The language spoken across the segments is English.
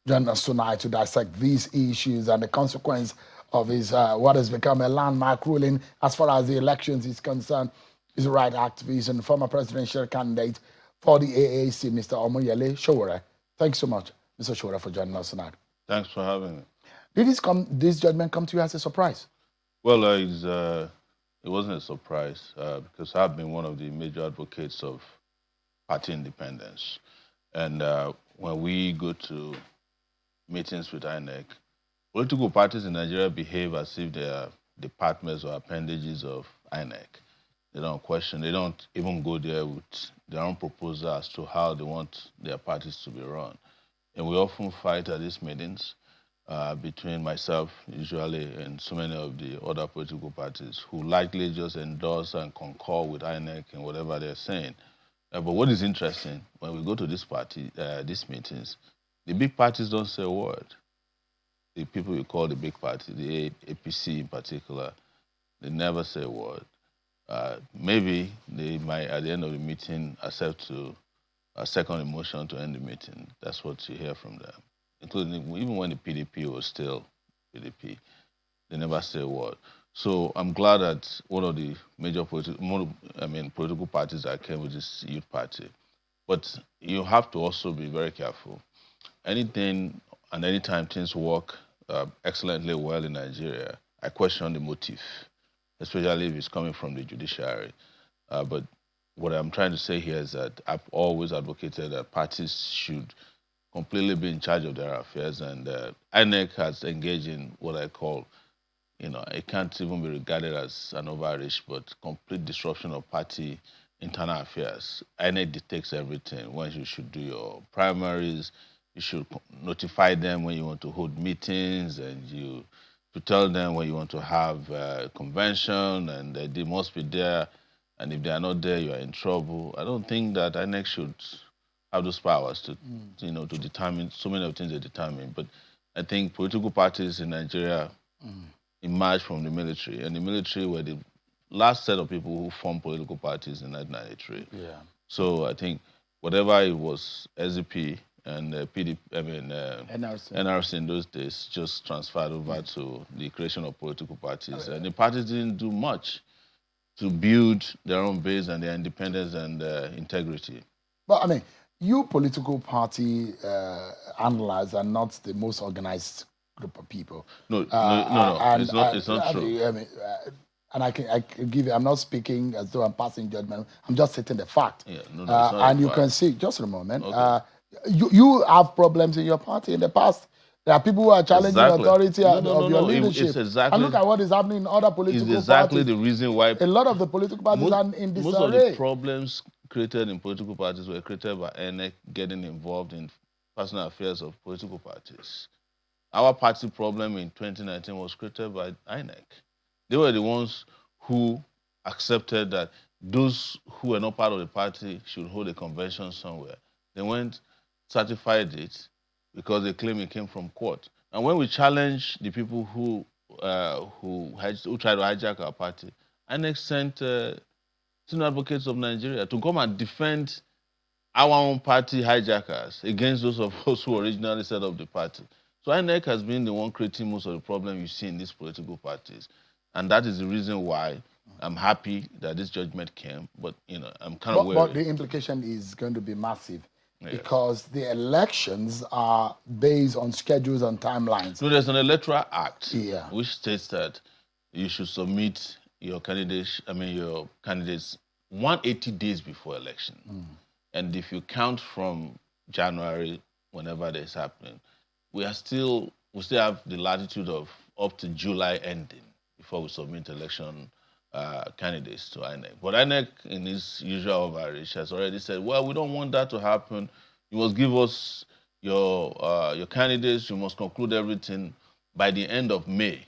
join us tonight to dissect these issues and the consequence of his what has become a landmark ruling as far as the elections is concerned. He's a right activist and former presidential candidate for the AAC, Mr. Omoyele Sowore. Thanks so much, Mr. Sowore, for joining us tonight. Thanks for having me. Did this judgment come to you as a surprise? Well, it wasn't a surprise because I've been one of the major advocates of party independence. And when we go to meetings with INEC, political parties in Nigeria behave as if they are departments or appendages of INEC. They don't question, they don't even go there with their own proposal as to how they want their parties to be run. And we often fight at these meetings between myself, usually, and so many of the other political parties who likely just endorse and concur with INEC and whatever they're saying. But what is interesting, when we go to these meetings, the big parties don't say a word. The people we call the big party, the APC in particular, they never say a word. Maybe they might, at the end of the meeting, accept to a second motion to end the meeting. That's what you hear from them, including even when the PDP was still PDP. They never say a word. So I'm glad that one of the major political parties that came with this youth party. But you have to also be very careful. Anything and anytime things work excellently well in Nigeria, I question the motive, especially if it's coming from the judiciary. But what I'm trying to say here is that I've always advocated that parties should completely be in charge of their affairs, and INEC has engaged in what I call, it can't even be regarded as an overreach, but complete disruption of party internal affairs. INEC dictates everything. When you should do your primaries, you should notify them when you want to hold meetings, and you to tell them when you want to have a convention, and they must be there. And if they are not there, you are in trouble. I don't think that INEC should have those powers to, to determine so many of the things they determine. But I think political parties in Nigeria emerged from the military, and the military were the last set of people who formed political parties in 1993. Yeah. So I think whatever it was, SDP and PDP, NRC in those days just transferred over to the creation of political parties, and the parties didn't do much to build their own base and their independence and integrity. Well, I mean, you political party analysts are not the most organized group of people. No, it's not true. I mean, and I can give you, I'm not speaking as though I'm passing judgment. I'm just stating the fact. Yeah, no, it's not and you can see, just a moment, okay. You have problems in your party in the past. There are people who are challenging authority of your leadership. And look at what is happening in other political parties. It's exactly the reason why a lot of the political parties are in disarray. Most of the problems created in political parties were created by INEC getting involved in personal affairs of political parties. Our party problem in 2019 was created by INEC. They were the ones who accepted that those who were not part of the party should hold a convention somewhere. They went, certified it, because they claim it came from court. And when we challenge the people who tried to hijack our party, INEC sent senior advocates of Nigeria to come and defend our own party hijackers against those of us who originally set up the party. So INEC has been the one creating most of the problem you see in these political parties. And that is the reason why I'm happy that this judgment came, but I'm kind of worried. But the implication is going to be massive. Yes. Because the elections are based on schedules and timelines. No, there's an Electoral Act which states that you should submit your candidates 180 days before election. And if you count from January, whenever this is happening, we still have the latitude of up to July ending before we submit election candidates to INEC. But INEC, in its usual overreach, has already said, well, we don't want that to happen. You must give us your candidates. You must conclude everything by the end of May.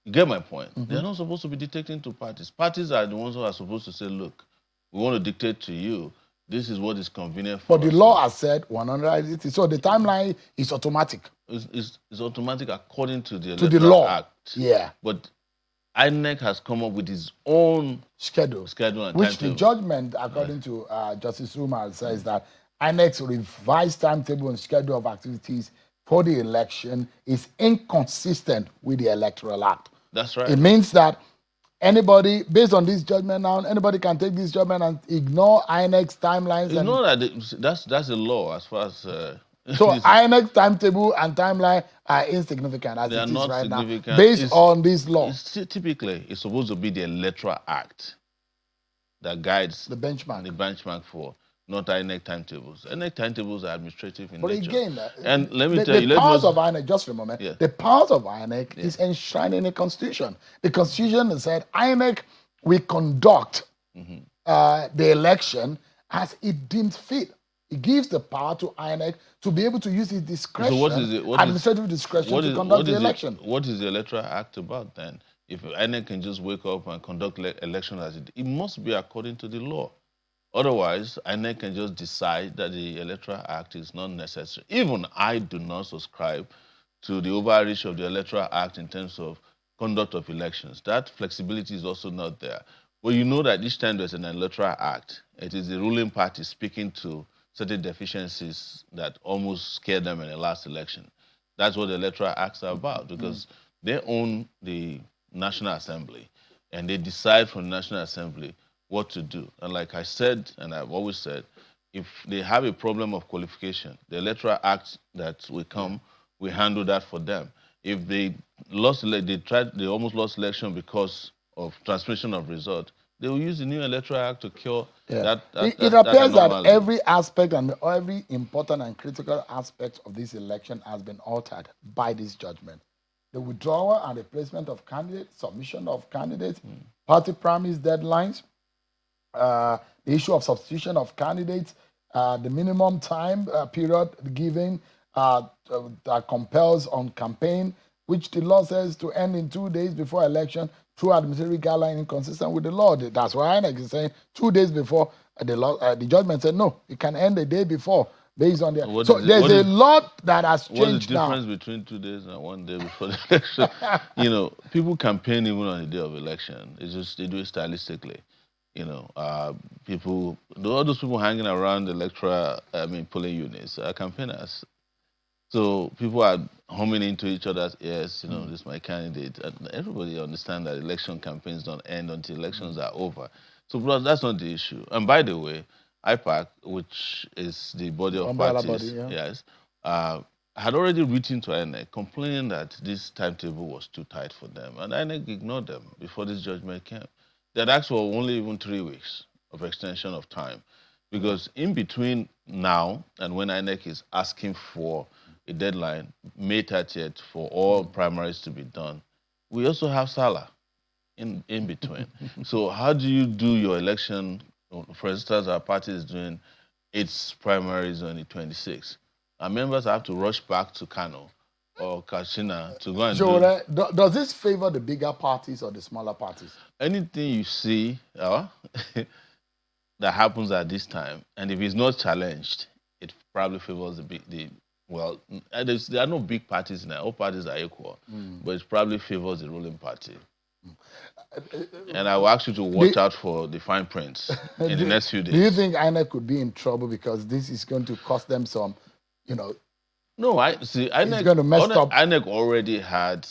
You get my point? They're not supposed to be dictating to parties. Parties are the ones who are supposed to say, look, we want to dictate to you. This is what is convenient for us. But the law has said 180. So the timeline is automatic. It's automatic according to the Electoral Act. Yeah. But INEC has come up with its own schedule and which timetable. the judgment, according to Justice Umar, says that INEC's revised timetable and schedule of activities for the election is inconsistent with the Electoral Act. That's right. It means that anybody, based on this judgment now, anybody can take this judgment and ignore INEC's timelines. It's not that that's a law as far as. So INEC timetable and timeline are insignificant as they are it is not right now, significant. based on this law. Typically, it's supposed to be the Electoral Act that guides the benchmark. The benchmark for not INEC timetables. INEC timetables are administrative in but nature. Again, and let me tell you, the powers of INEC, just for a moment, yeah. the powers of INEC is enshrined in the Constitution. The Constitution has said INEC will conduct the election as it deems fit. It gives the power to INEC to be able to use its discretion, administrative discretion, to conduct the election. What is the Electoral Act about then? If INEC can just wake up and conduct election as it must be according to the law. Otherwise, INEC can just decide that the Electoral Act is not necessary. Even I do not subscribe to the overreach of the Electoral Act in terms of conduct of elections. That flexibility is also not there. But you know that each time there's an Electoral Act, it is the ruling party speaking to certain deficiencies that almost scared them in the last election. That's what the Electoral Acts are about, because they own the National Assembly and they decide from the National Assembly what to do. And like I said, and I've always said, if they have a problem of qualification, the Electoral Act that will come will handle that for them. If they almost lost election because of transmission of result, they will use the new Electoral Act to cure that. It appears that every aspect and every important and critical aspect of this election has been altered by this judgment. The withdrawal and replacement of candidates, submission of candidates, party primaries deadlines, the issue of substitution of candidates, the minimum time period given that compels on campaign, which the law says to end in 2 days before election through administrative guideline inconsistent with the law. That's why INEC is saying 2 days before the law. The judgment said no, it can end a day before based on the. So there's a lot that has changed now. What's the difference between 2 days and 1 day before the election? You know, people campaign even on the day of election. It's just they do it stylistically. You know, people, all those people hanging around the polling units are campaigners. So people are humming into each other's ears, you know, this is my candidate. And everybody understands that election campaigns don't end until elections are over. So that's not the issue. And by the way, IPAC, which is the body of parties, had already written to INEC complaining that this timetable was too tight for them. And INEC ignored them before this judgment came. They had asked for only even 3 weeks of extension of time. Because in between now and when INEC is asking for a deadline, May 30th, for all primaries to be done, we also have Salah in between. So how do you do your election? For instance, our party is doing its primaries on the 26th. Our members have to rush back to Kano or Katsina to go and does this favor the bigger parties or the smaller parties? Anything you see that happens at this time, and if it's not challenged, it probably favors there are no big parties now. All parties are equal, but it probably favors the ruling party. And I will ask you to watch out for the fine prints in the next few days. Do you think INEC could be in trouble because this is going to cost them some, No, INEC, going to mess up. INEC already had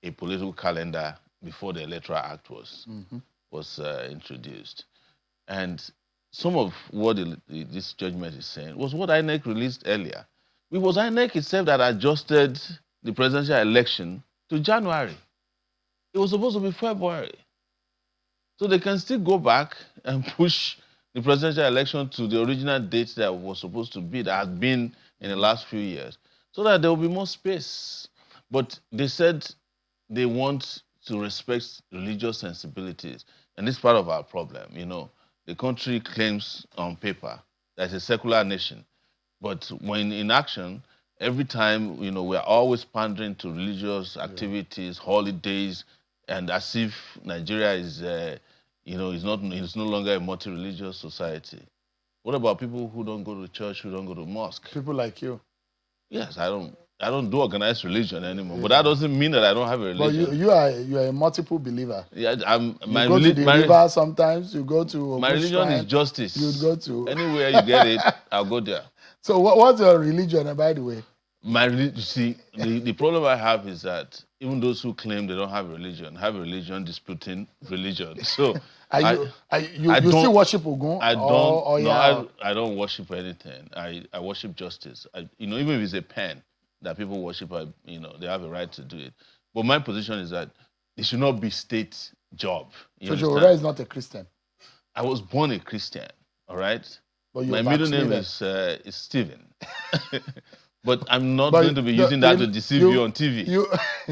a political calendar before the Electoral Act was introduced. And some of what this judgment is saying was what INEC released earlier. It was INEC itself that adjusted the presidential election to January. It was supposed to be February. So they can still go back and push the presidential election to the original date that was supposed to be, that has been in the last few years, so that there will be more space. But they said they want to respect religious sensibilities. And this is part of our problem. You know, the country claims on paper that it's a secular nation. But when in action, every time, we're always pandering to religious activities, holidays, and as if Nigeria is, it's no longer a multi-religious society. What about people who don't go to church, who don't go to mosque? People like you. Yes, I don't. I don't do organized religion anymore. But that doesn't mean that I don't have a religion. But you are a multiple believer. Yeah, You go to the river sometimes. You go to my religion shrine, is justice. You go to anywhere you get it, I'll go there. So what's your religion, by the way? You see, the problem I have is that even those who claim they don't have a religion disputing religion. So you still worship Ogun? I don't. I don't worship anything. I worship justice. Even if it's a pen that people worship, they have a right to do it. But my position is that it should not be state job. So Jowora is not a Christian. I was born a Christian. All right. But my middle name is Stephen. But I'm not going to be using that to deceive you on TV.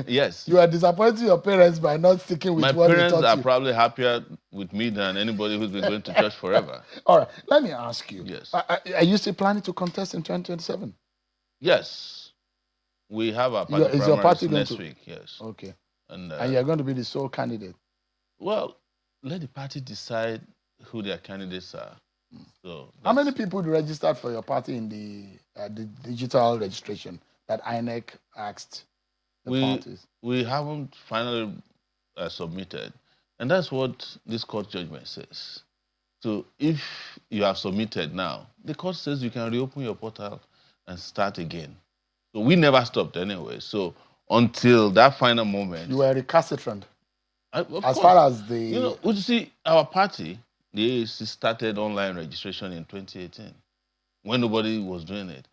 Yes. You are disappointing your parents by not sticking with what they taught you. My parents are probably happier with me than anybody who's been going to church forever. All right. Let me ask you. Yes. Are you still planning to contest in 2027? Yes. We have our party is your party next week. Yes. Okay. And you're going to be the sole candidate? Well, let the party decide who their candidates are. So how many people registered for your party in the digital registration that INEC asked the parties? We haven't finally submitted, and that's what this court judgment says. So if you have submitted now, the court says you can reopen your portal and start again. So we never stopped anyway. So until that final moment, you were recalcitrant. As far as the you see, our party. The AAC started online registration in 2018 when nobody was doing it.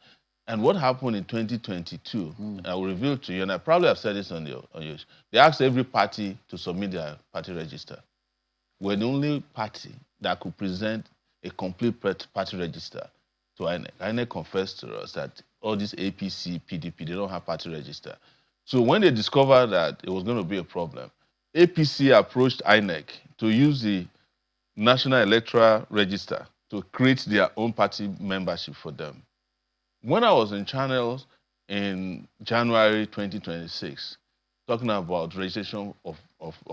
And what happened in 2022, I will reveal to you, and I probably have said this on your they asked every party to submit their party register. We're the only party that could present a complete party register to INEC. INEC confessed to us that all these APC, PDP, they don't have party register. So when they discovered that it was going to be a problem, APC approached INEC to use the National Electoral Register to create their own party membership for them. When I was in Channels in January 2026, talking about registration of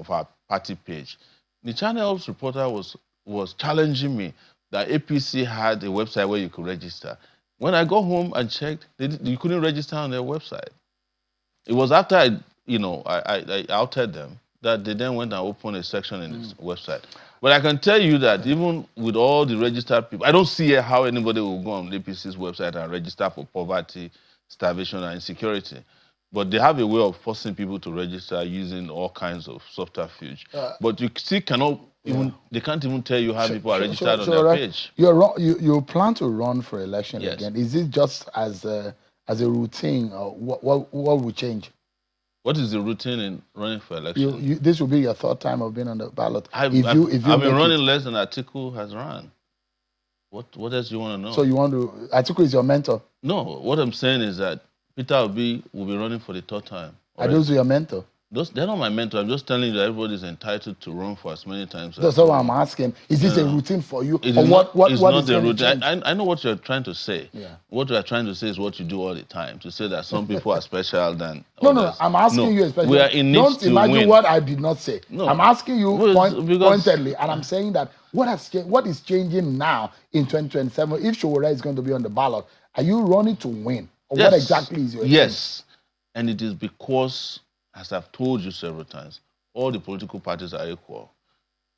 our party page, the Channels reporter was challenging me that APC had a website where you could register. When I got home and checked, you couldn't register on their website. It was after I outed them that they then went and opened a section in this website. But I can tell you that even with all the registered people, I don't see how anybody will go on the APC's website and register for poverty, starvation, and insecurity. But they have a way of forcing people to register using all kinds of subterfuge. But you still cannot even, they can't even tell you how people are registered on their page. You plan to run for election again. Is it just as a routine, or what will change? What is the routine in running for election? This will be your third time of being on the ballot. I've been running less than Atiku has run. What else do you want to know? So you want to... Atiku is your mentor? No, what I'm saying is that Peter Obi will be running for the third time. Are those your mentor? They're not my mentor. I'm just telling you that everybody is entitled to run for as many times. That's what I'm asking. Is this a routine for you? It's not a routine. I know what you're trying to say. Yeah. What you're trying to say is what you do all the time, to say that some people are special than others. No, I'm asking you especially. We are in Don't imagine what I did not say. No. I'm asking you pointedly, and I'm saying that what is changing now in 2027 if Jowora is going to be on the ballot? Are you running to win? Or what exactly is your intent? Yes, and it is because, as I've told you several times, all the political parties are equal.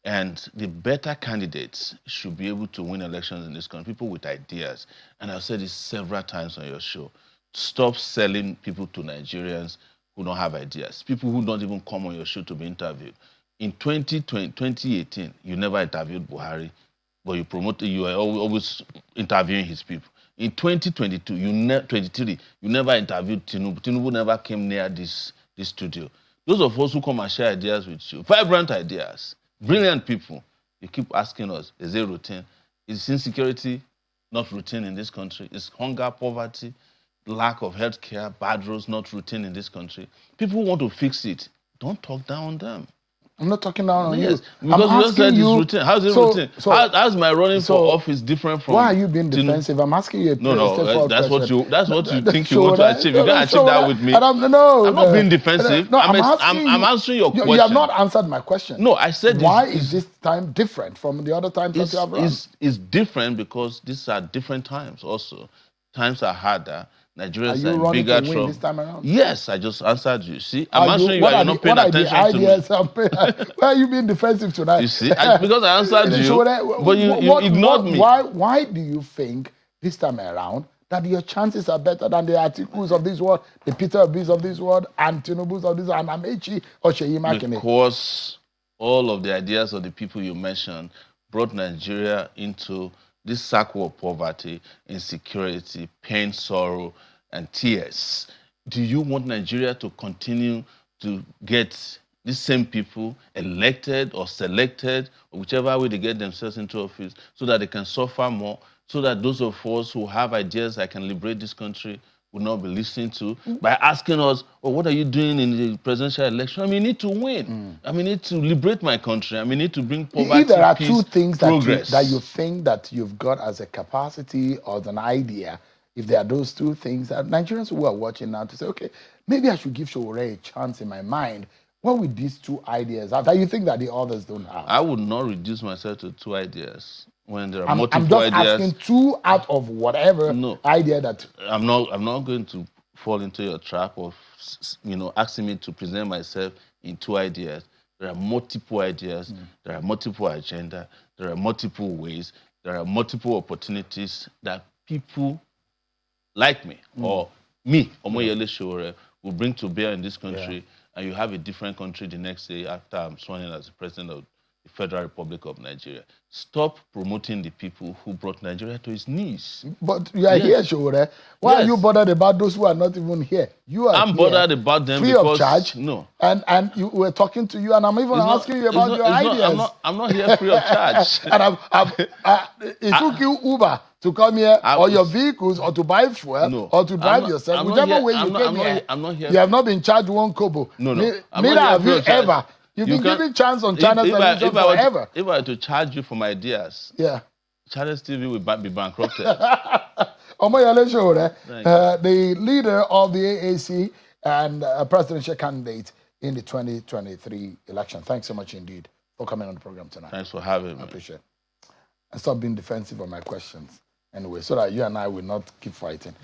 And the better candidates should be able to win elections in this country, people with ideas. And I've said this several times on your show. Stop selling people to Nigerians who don't have ideas, people who don't even come on your show to be interviewed. In 2018, you never interviewed Buhari, but you were always interviewing his people. In 2022, 23, you never interviewed Tinubu. Tinubu never came near this studio. Those of us who come and share ideas with you, vibrant ideas, brilliant people, you keep asking us, is it routine? Is insecurity not routine in this country? Is hunger, poverty, lack of health care, bad roads not routine in this country? People who want to fix it, don't talk down on them. I'm not talking down on you. Because you just said it's routine. How's it routine? How's my running for office different from... Why are you being defensive? I'm asking you a that's what you think you want to achieve. You can't achieve that with me. I'm not being defensive. No, I'm answering your question. You have not answered my question. No, I said why is this time different from the other times that you have run? It's different because these are different times also. Times are harder. Nigerians are you in running bigger to win trouble. this time around? Yes, I just answered you. See, I'm answering you, What and are you're the, not paying what are the attention to me. ideas? Why are you being defensive tonight? You see, because I answered you, but you ignored me. Why do you think this time around that your chances are better than the Atikus of this world, the Peter Obis of this world, and Tinubus of this world, and Amechi or Sheyi Makinde? Because all of the ideas of the people you mentioned brought Nigeria into this cycle of poverty, insecurity, pain, sorrow, and tears. Do you want Nigeria to continue to get these same people elected or selected, or whichever way they get themselves into office, so that they can suffer more, so that those of us who have ideas that can liberate this country will not be listened to by asking us, oh, what are you doing in the presidential election? I mean, need to win. I mean, need to liberate my country. I mean, need to bring poverty, if there are peace, two things progress. that you think that you've got as a capacity or as an idea, if there are those two things that Nigerians who are watching now to say, okay, maybe I should give Showore a chance in my mind. What would these two ideas have that you think that the others don't have? I would not reduce myself to two ideas when there are I'm multiple just ideas. asking two out of whatever idea that. I'm not going to fall into your trap of asking me to present myself in two ideas. There are multiple ideas. There are multiple agendas. There are multiple ways. There are multiple opportunities that people like me or me, Omoyele Sowore, will bring to bear in this country, and you have a different country the next day after I'm sworn in as the president of the Federal Republic of Nigeria. Stop promoting the people who brought Nigeria to its knees. But you are here, Sowore. Why are you bothered about those who are not even here? You are I'm bothered about them free because of charge. No. And you were talking to you, and I'm even asking you about your ideas. I'm not here free of charge. And it took you Uber to come here, or your vehicles, or to buy fuel, or to drive yourself. Whichever way you came here, I'm not here. You have not been charged one kobo. No. Neither have you ever. You've been given chance on China television forever. If I were to charge you for my ideas, Channels TV will be bankrupted. Omoyele Sowore, the leader of the AAC and presidential candidate in the 2023 election. Thanks so much indeed for coming on the program tonight. Thanks for having me. I appreciate it. And stop being defensive on my questions anyway, so that you and I will not keep fighting.